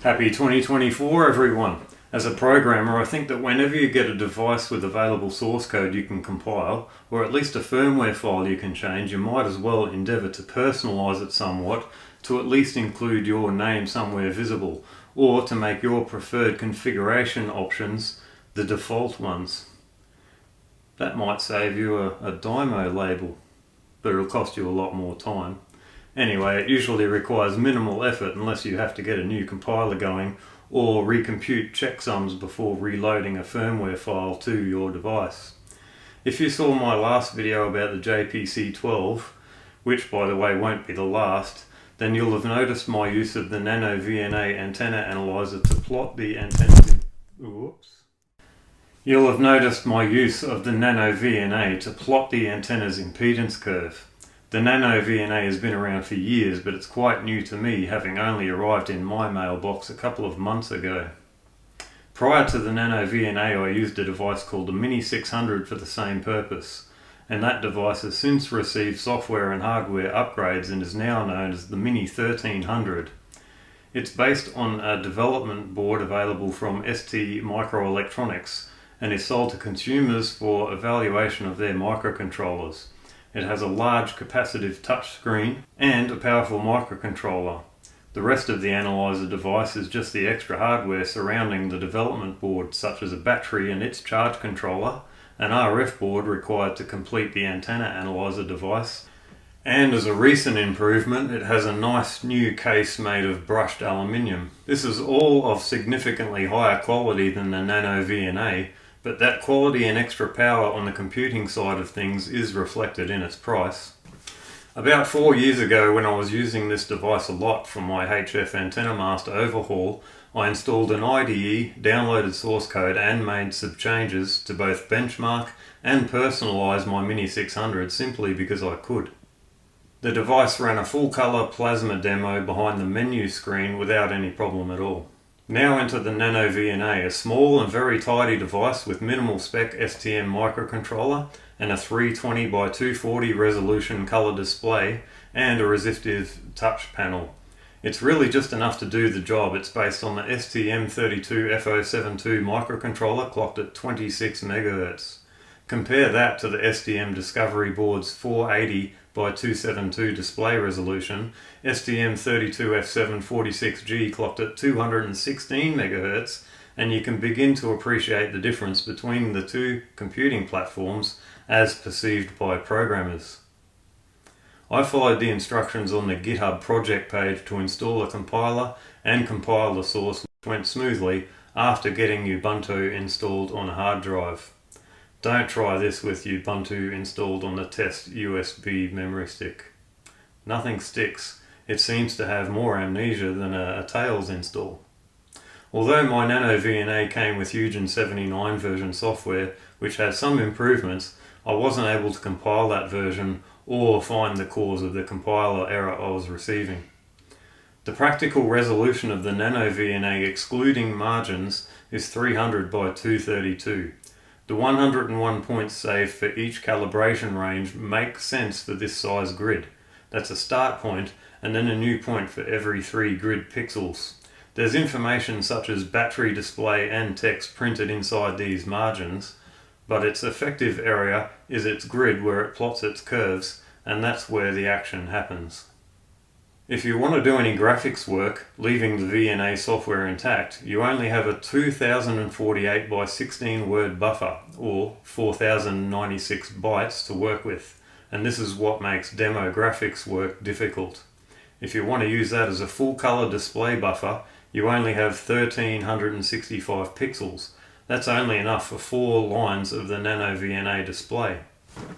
Happy 2024 everyone! As a programmer, I think that whenever you get a device with available source code you can compile, or at least a firmware file you can change, you might as well endeavour to personalise it somewhat to at least include your name somewhere visible, or to make your preferred configuration options the default ones. That might save you a Dymo label, but it'll cost you a lot more time. Anyway, it usually requires minimal effort unless you have to get a new compiler going or recompute checksums before reloading a firmware file to your device. If you saw my last video about the JPC12, which by the way won't be the last, then you'll have noticed my use of the Nano VNA antenna analyzer to plot the antennas. You'll have noticed my use of the Nano VNA to plot the antenna's impedance curve. The Nano VNA has been around for years, but it's quite new to me, having only arrived in my mailbox a couple of months ago. Prior to the Nano VNA, I used a device called the Mini 600 for the same purpose, and that device has since received software and hardware upgrades and is now known as the Mini 1300. It's based on a development board available from ST Microelectronics and is sold to consumers for evaluation of their microcontrollers. It has a large capacitive touchscreen and a powerful microcontroller. The rest of the analyzer device is just the extra hardware surrounding the development board, such as a battery and its charge controller, an RF board required to complete the antenna analyzer device, and as a recent improvement, it has a nice new case made of brushed aluminium. This is all of significantly higher quality than the Nano VNA, but that quality and extra power on the computing side of things is reflected in its price. About 4 years ago, when I was using this device a lot for my HF Antenna Master overhaul, I installed an IDE, downloaded source code and made some changes to both benchmark and personalise my Mini 600 simply because I could. The device ran a full colour plasma demo behind the menu screen without any problem at all. Now enter the Nano VNA, a small and very tidy device with minimal spec STM microcontroller and a 320 by 240 resolution color display and a resistive touch panel. It's really just enough to do the job. It's based on the STM32F072 microcontroller clocked at 26 MHz. Compare that to the STM Discovery Board's 480 by 272 display resolution, STM32F746G clocked at 216 MHz, and you can begin to appreciate the difference between the two computing platforms as perceived by programmers. I followed the instructions on the GitHub project page to install a compiler and compile the source, which went smoothly after getting Ubuntu installed on a hard drive. Don't try this with Ubuntu installed on the test USB memory stick. Nothing sticks. It seems to have more amnesia than a Tails install. Although my Nano VNA came with Eugen 79 version software, which had some improvements, I wasn't able to compile that version or find the cause of the compiler error I was receiving. The practical resolution of the Nano VNA excluding margins is 300 by 232. The 101 points saved for each calibration range makes sense for this size grid. That's a start point and then a new point for every 3 grid pixels. There's information such as battery display and text printed inside these margins, but its effective area is its grid where it plots its curves, and that's where the action happens. If you want to do any graphics work, leaving the VNA software intact, you only have a 2048 by 16 word buffer, or 4096 bytes to work with, and this is what makes demo graphics work difficult. If you want to use that as a full color display buffer, you only have 1365 pixels. That's only enough for 4 lines of the Nano VNA display.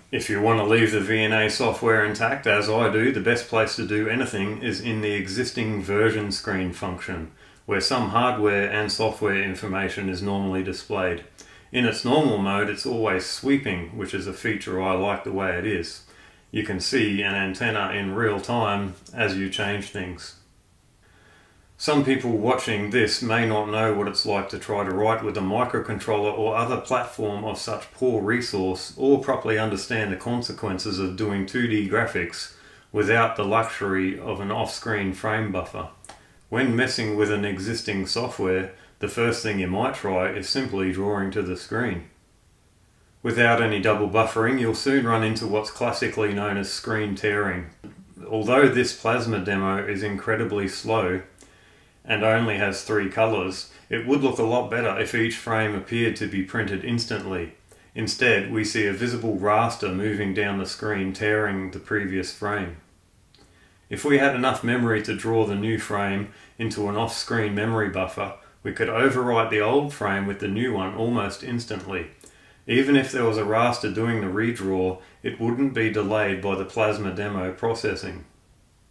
If you want to leave the VNA software intact, as I do, the best place to do anything is in the existing version screen function, where some hardware and software information is normally displayed. In its normal mode, it's always sweeping, which is a feature I like the way it is. You can see an antenna in real time as you change things. Some people watching this may not know what it's like to try to write with a microcontroller or other platform of such poor resource, or properly understand the consequences of doing 2D graphics without the luxury of an off-screen frame buffer. When messing with an existing software, the first thing you might try is simply drawing to the screen. Without any double buffering, you'll soon run into what's classically known as screen tearing. Although this Plasma demo is incredibly slow and only has 3 colours, it would look a lot better if each frame appeared to be printed instantly. Instead, we see a visible raster moving down the screen, tearing the previous frame. If we had enough memory to draw the new frame into an off-screen memory buffer, we could overwrite the old frame with the new one almost instantly. Even if there was a raster doing the redraw, it wouldn't be delayed by the Plasma demo processing.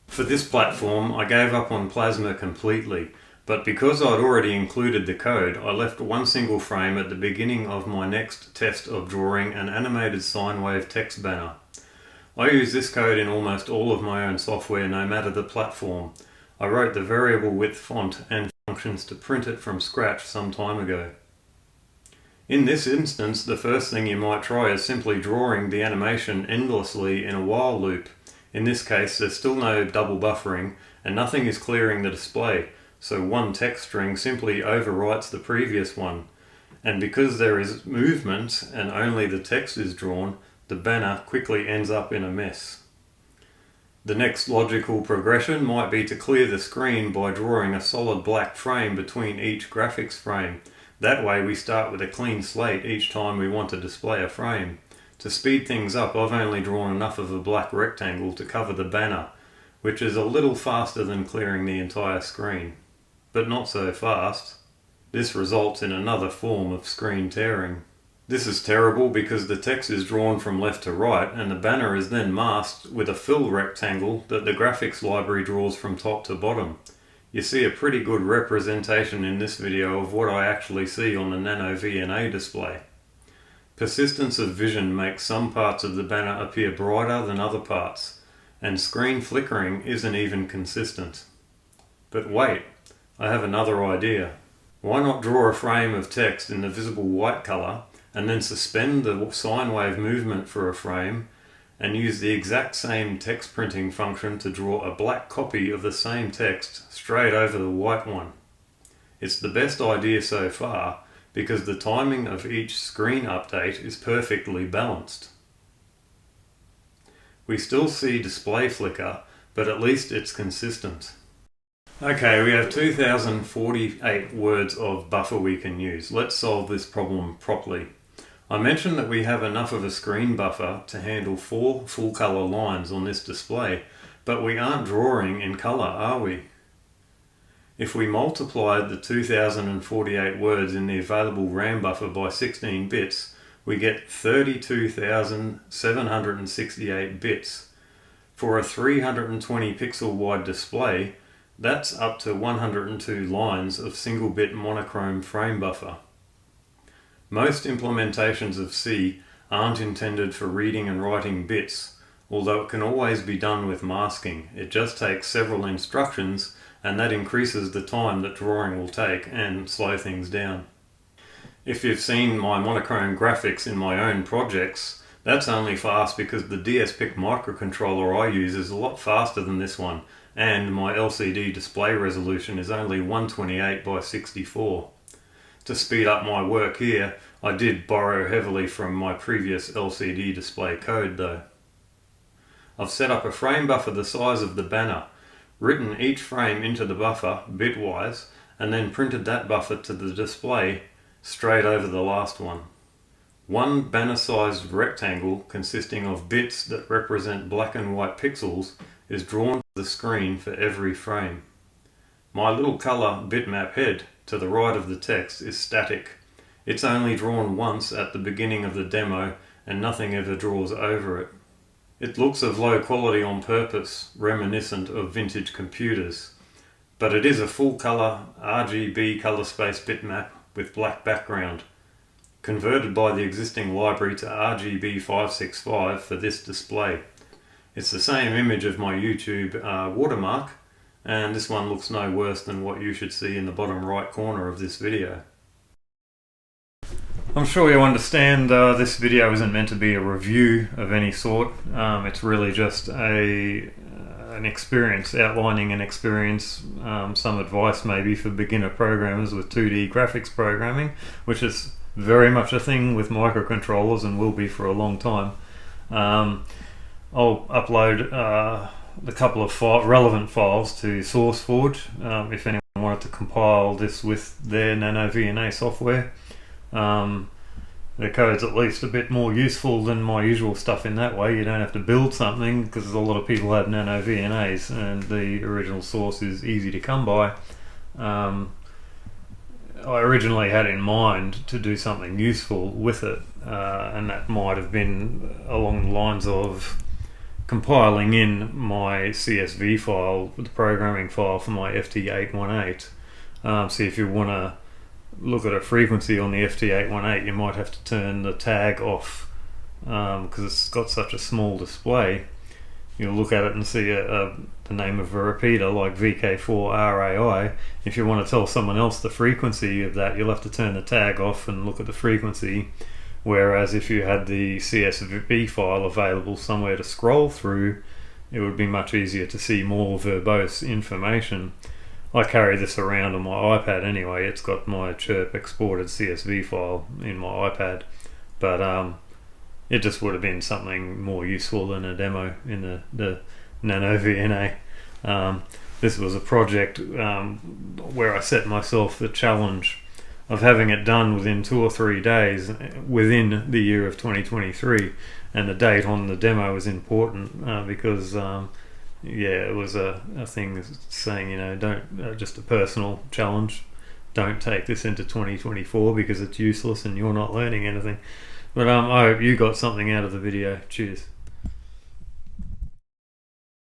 For this platform, I gave up on Plasma completely, but because I'd already included the code, I left one single frame at the beginning of my next test of drawing an animated sine wave text banner. I use this code in almost all of my own software, no matter the platform. I wrote the variable width font and functions to print it from scratch some time ago. In this instance, the first thing you might try is simply drawing the animation endlessly in a while loop. In this case, there's still no double buffering and nothing is clearing the display, so one text string simply overwrites the previous one. And because there is movement and only the text is drawn, the banner quickly ends up in a mess. The next logical progression might be to clear the screen by drawing a solid black frame between each graphics frame. That way we start with a clean slate each time we want to display a frame. To speed things up, I've only drawn enough of a black rectangle to cover the banner, which is a little faster than clearing the entire screen. But not so fast. This results in another form of screen tearing. This is terrible because the text is drawn from left to right and the banner is then masked with a fill rectangle that the graphics library draws from top to bottom. You see a pretty good representation in this video of what I actually see on the Nano VNA display. Persistence of vision makes some parts of the banner appear brighter than other parts, and screen flickering isn't even consistent. But wait, I have another idea. Why not draw a frame of text in the visible white color and then suspend the sine wave movement for a frame and use the exact same text printing function to draw a black copy of the same text straight over the white one. It's the best idea so far because the timing of each screen update is perfectly balanced. We still see display flicker, but at least it's consistent. Okay, we have 2048 words of buffer we can use. Let's solve this problem properly. I mentioned that we have enough of a screen buffer to handle 4 full color lines on this display, but we aren't drawing in color, are we? If we multiplied the 2048 words in the available RAM buffer by 16 bits, we get 32,768 bits. For a 320 pixel wide display, that's up to 102 lines of single bit monochrome frame buffer. Most implementations of C aren't intended for reading and writing bits, although it can always be done with masking. It just takes several instructions, and that increases the time that drawing will take and slow things down. If you've seen my monochrome graphics in my own projects, that's only fast because the DSPIC microcontroller I use is a lot faster than this one, and my LCD display resolution is only 128 by 64. To speed up my work here, I did borrow heavily from my previous LCD display code though. I've set up a frame buffer the size of the banner, written each frame into the buffer bitwise, and then printed that buffer to the display straight over the last one. One banner-sized rectangle consisting of bits that represent black and white pixels is drawn to the screen for every frame. My little color bitmap head to the right of the text is static. It's only drawn once at the beginning of the demo and nothing ever draws over it. It looks of low quality on purpose, reminiscent of vintage computers, but it is a full color RGB color space bitmap with black background, converted by the existing library to RGB 565 for this display. It's the same image of my YouTube watermark, and this one looks no worse than what you should see in the bottom right corner of this video. I'm sure you understand this video isn't meant to be a review of any sort. It's really just a an experience, outlining an experience, some advice maybe for beginner programmers with 2D graphics programming, which is very much a thing with microcontrollers and will be for a long time. I'll upload the couple of relevant files to SourceForge if anyone wanted to compile this with their NanoVNA software. The code's at least a bit more useful than my usual stuff in that way. You don't have to build something because a lot of people have NanoVNAs and the original source is easy to come by. I originally had in mind to do something useful with it, and that might have been along the lines of compiling in my CSV file, the programming file for my FT818. So if you want to look at a frequency on the FT818, you might have to turn the tag off because it's got such a small display. You'll look at it and see the name of a repeater like VK4RAI. If you want to tell someone else the frequency of that, you'll have to turn the tag off and look at the frequency. Whereas if you had the CSV file available somewhere to scroll through, it would be much easier to see more verbose information. I carry this around on my iPad anyway. It's got my chirp exported CSV file in my iPad, but it just would have been something more useful than a demo in the NanoVNA. This was a project where I set myself the challenge of having it done within 2 or 3 days within the year of 2023, and the date on the demo was important because it was a thing saying, don't, just a personal challenge, don't take this into 2024 because it's useless and you're not learning anything. But I hope you got something out of the video. Cheers.